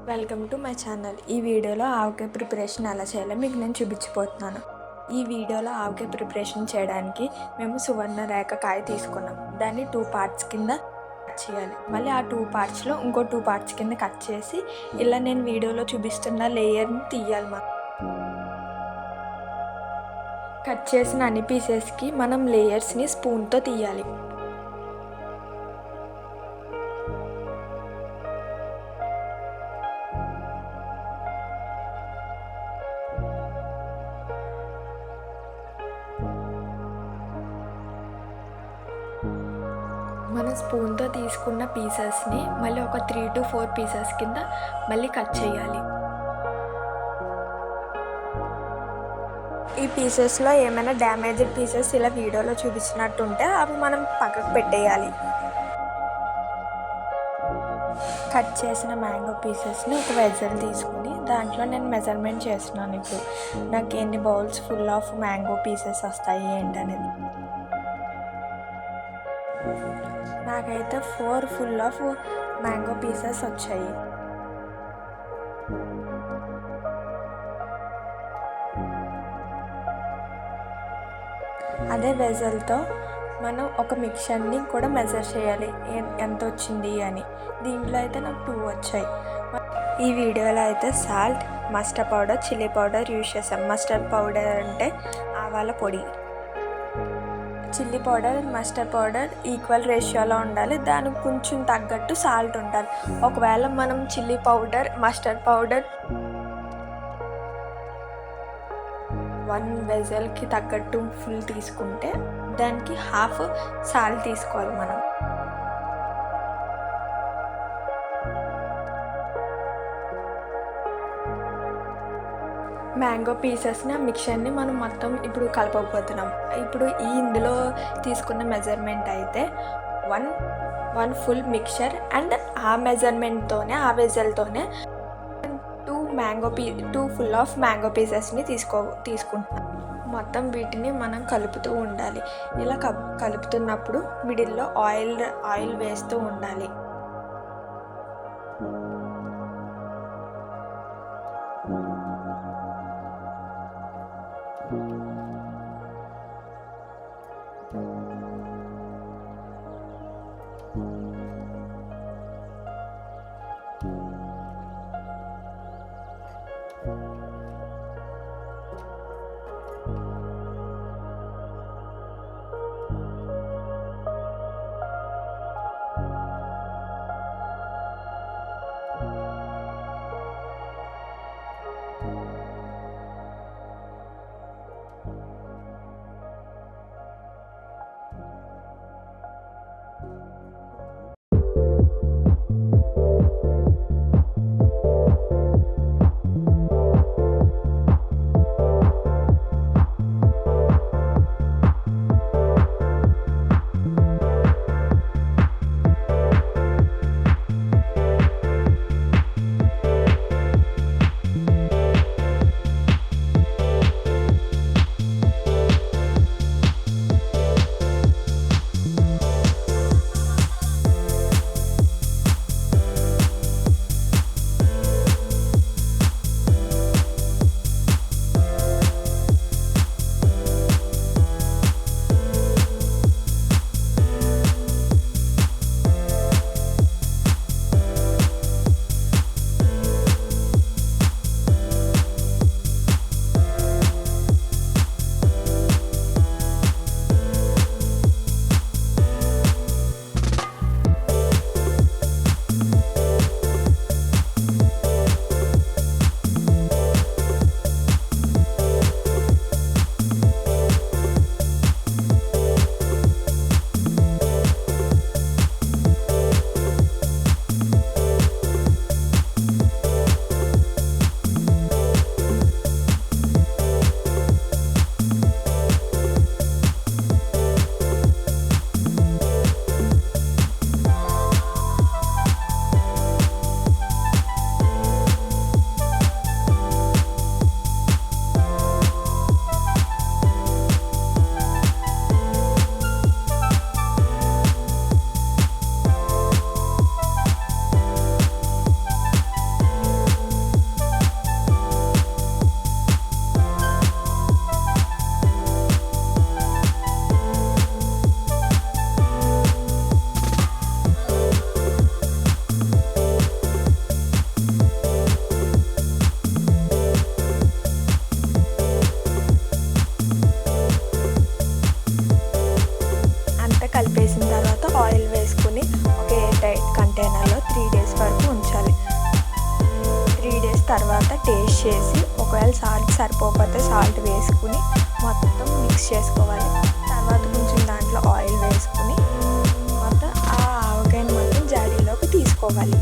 Welcome to my channel. ఈ వీడియోలో ఆవకాయ preparation ఎలా చేయాలో మీకు నేను చూపించిపోతున్నాను. ఈ వీడియోలో ఆవకాయ ప్రిపరేషన్ చేయడానికి మేము సువర్ణ రేఖ కాయ తీసుకున్నాం. దాన్ని 2 పార్ట్స్ కింద కట్ చేయాలి. మళ్ళీ ఆ 2 పార్ట్స్లో ఇంకో 2 పార్ట్స్ కింద కట్ చేసి ఇలా నేను వీడియోలో చూపిస్తున్న లేయర్ని తీయాలి. కట్ చేసిన అన్ని పీసెస్కి మనం లేయర్స్ని స్పూన్తో తీయాలి. మనం స్పూన్తో తీసుకున్న పీసెస్ని మళ్ళీ ఒక 3 to 4 పీసెస్ కింద మళ్ళీ కట్ చేయాలి. ఈ పీసెస్లో ఏమైనా డ్యామేజ్డ్ పీసెస్ ఇలా వీడియోలో చూపించినట్టుంటే అవి మనం పక్కకు పెట్టేయాలి. కట్ చేసిన మ్యాంగో పీసెస్ని ఒక వెజల్ తీసుకుని దాంట్లో నేను మెజర్మెంట్ చేస్తున్నాను. ఇప్పుడు నాకు ఎన్ని bowls full of mango pieces వస్తాయి ఏంటనేది. నాకైతే 4 ఫుల్ ఆఫ్ మ్యాంగో పీసెస్ వచ్చాయి. అదే వెజల్తో మనం ఒక మిక్చర్ని కూడా మెజర్ చేయాలి ఎంత వచ్చింది అని. దీంట్లో అయితే నాకు 2 వచ్చాయి. ఈ వీడియోలో అయితే salt, mustard powder, chilli powder use చేసాం. మస్టర్డ్ పౌడర్ అంటే ఆవాల పొడి, chilli powder, mustard powder equal రేషియోలో ఉండాలి. దానికి కొంచెం తగ్గట్టు సాల్ట్ ఉండాలి. ఒకవేళ మనం చిల్లీ పౌడర్, మస్టర్డ్ పౌడర్ 1 వెజల్కి తగ్గట్టు ఫుల్ తీసుకుంటే దానికి హాఫ్ సాల్ట్ తీసుకోవాలి మనం. మ్యాంగో పీసెస్ని ఆ మిక్చర్ని మనం మొత్తం ఇప్పుడు కలపకపోతున్నాం. ఇప్పుడు ఇందులో తీసుకున్న మెజర్మెంట్ అయితే 1 ఫుల్ మిక్చర్ అండ్ ఆ మెజర్మెంట్తోనే ఆ వెజల్తోనే 2 ఫుల్ ఆఫ్ మ్యాంగో పీసెస్ని తీసుకుంటున్నాం. మొత్తం వీటిని మనం కలుపుతూ ఉండాలి. ఇలా కలుపుతున్నప్పుడు మిడిల్లో ఆయిల్ వేస్తూ ఉండాలి. తర్వాత టేస్ట్ చేసి ఒకవేళ సాల్ట్ సరిపోకపోతే సాల్ట్ వేసుకుని మొత్తం మిక్స్ చేసుకోవాలి. తర్వాత కొంచెం దాంట్లో ఆయిల్ వేసుకుని మొత్తం ఆ ఆవకాయని మొత్తం జాడీలోకి తీసుకోవాలి.